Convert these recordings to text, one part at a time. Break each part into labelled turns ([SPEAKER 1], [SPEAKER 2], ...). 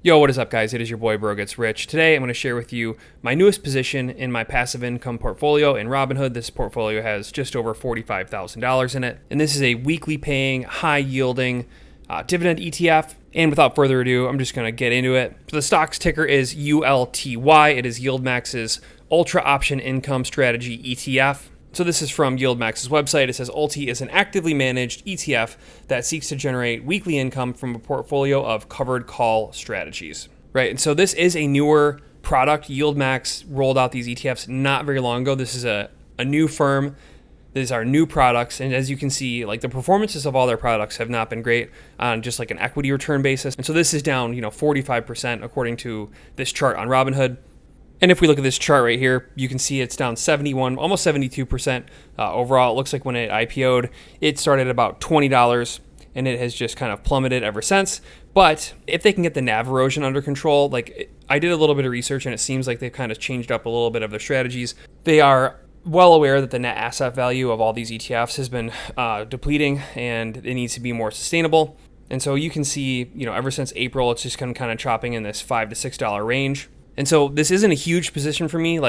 [SPEAKER 1] Yo, what is up, guys? It is your boy Bro Gets Rich. Today, I'm going to share with you my newest position in my passive income portfolio in Robinhood. This portfolio has just over $45,000 in it, and this is a weekly paying, high yielding dividend ETF. And without further ado, I'm just going to get into it. So the stock's ticker is ULTY. It is YieldMax's Ultra Option Income Strategy ETF. So this is from YieldMax's website. It says ULTI is an actively managed ETF that seeks to generate weekly income from a portfolio of covered call strategies. Right, and so this is a newer product. YieldMax rolled out these ETFs not very long ago. This is a new firm. These are new products, and as you can see, like the performances of all their products have not been great on just like an equity return basis. And so this is down, 45% according to this chart on Robinhood. And if we look at this chart right here, you can see it's down 71, almost 72% overall. It looks like when it IPO'd, it started at about $20, and it has just kind of plummeted ever since. But if they can get the NAV erosion under control, I did a little bit of research, and it seems like they've kind of changed up a little bit of their strategies. They are well aware that the net asset value of all these ETFs has been depleting, and it needs to be more sustainable. And so you can see, ever since April, it's just kind of chopping in this $5 to $6 range. And so this isn't a huge position for me.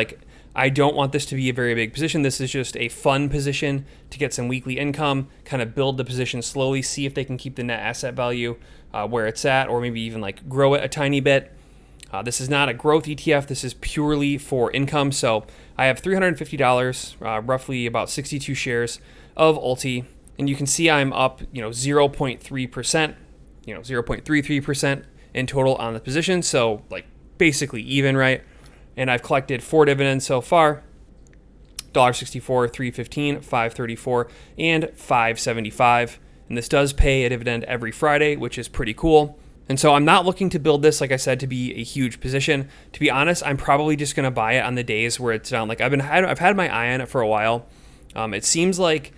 [SPEAKER 1] I don't want this to be a very big position. This is just a fun position to get some weekly income, kind of build the position slowly, see if they can keep the net asset value where it's at, or maybe even grow it a tiny bit. This is not a growth ETF. This is purely for income. So I have $350, roughly about 62 shares of ULTI. And you can see I'm up, 0.3%, 0.33% in total on the position. So basically even, right? And I've collected 4 dividends so far: $1.64, $3.15, $5.34, and $5.75. And this does pay a dividend every Friday, which is pretty cool. And so I'm not looking to build this, like I said, to be a huge position. To be honest, I'm probably just going to buy it on the days where it's down. I've had my eye on it for a while. It seems like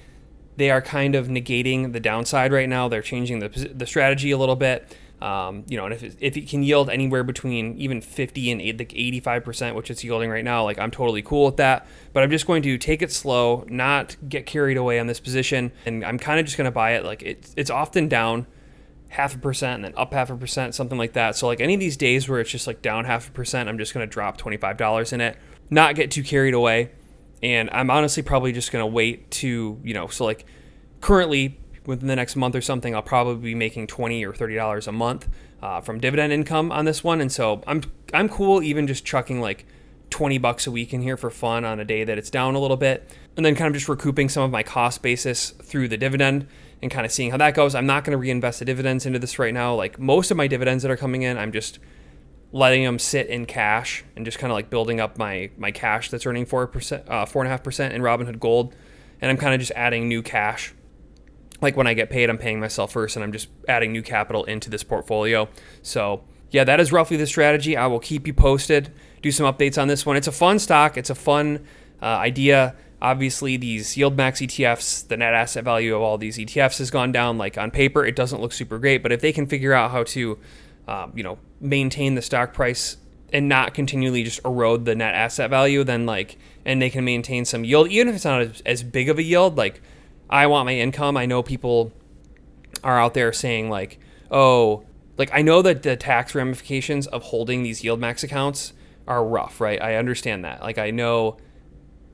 [SPEAKER 1] they are kind of negating the downside right now. They're changing the strategy a little bit. And if it can yield anywhere between even 50 and 85%, which it's yielding right now, I'm totally cool with that. But I'm just going to take it slow, not get carried away on this position, and I'm kind of just going to buy it. It's often down 0.5% and then up 0.5%, something like that. So any of these days where it's just down 0.5%, I'm just going to drop $25 in it, not get too carried away. And I'm honestly probably just going to wait to, currently, within the next month or something, I'll probably be making $20 or $30 a month from dividend income on this one. And so I'm cool even just chucking $20 a week in here for fun on a day that it's down a little bit, and then kind of just recouping some of my cost basis through the dividend and kind of seeing how that goes. I'm not going to reinvest the dividends into this right now. Most of my dividends that are coming in, I'm just letting them sit in cash and just kind of building up my cash that's earning 4.5% in Robinhood Gold. And I'm kind of just adding new cash. When I get paid, I'm paying myself first, and I'm just adding new capital into this portfolio. So yeah, that is roughly the strategy. I will keep you posted, do some updates on this one. It's a fun stock. It's a fun idea. Obviously, these YieldMax ETFs, the net asset value of all these ETFs has gone down. On paper, it doesn't look super great, but if they can figure out how to, maintain the stock price and not continually just erode the net asset value, then and they can maintain some yield, even if it's not as big of a yield. I want my income. I know people are out there saying I know that the tax ramifications of holding these YieldMax accounts are rough, right? I understand that. I know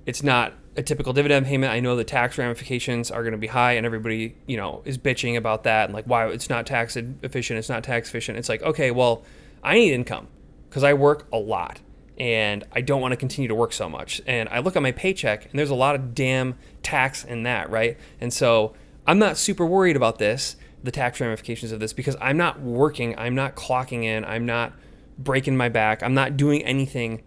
[SPEAKER 1] it's not a typical dividend payment. I know the tax ramifications are going to be high, and everybody, is bitching about that and why it's not tax efficient. It's not tax efficient. It's okay, well, I need income because I work a lot. And I don't want to continue to work so much. And I look at my paycheck, and there's a lot of damn tax in that, right? And so I'm not super worried about this, the tax ramifications of this, because I'm not working, I'm not clocking in, I'm not breaking my back, I'm not doing anything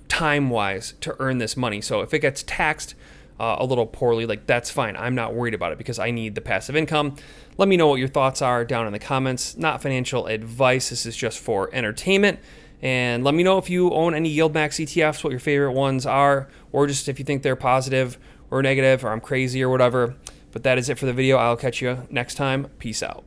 [SPEAKER 1] time-wise to earn this money. So if it gets taxed a little poorly, that's fine. I'm not worried about it because I need the passive income. Let me know what your thoughts are down in the comments. Not financial advice. This is just for entertainment. And let me know if you own any YieldMax ETFs, what your favorite ones are, or just if you think they're positive or negative, or I'm crazy or whatever. But that is it for the video. I'll catch you next time. Peace out.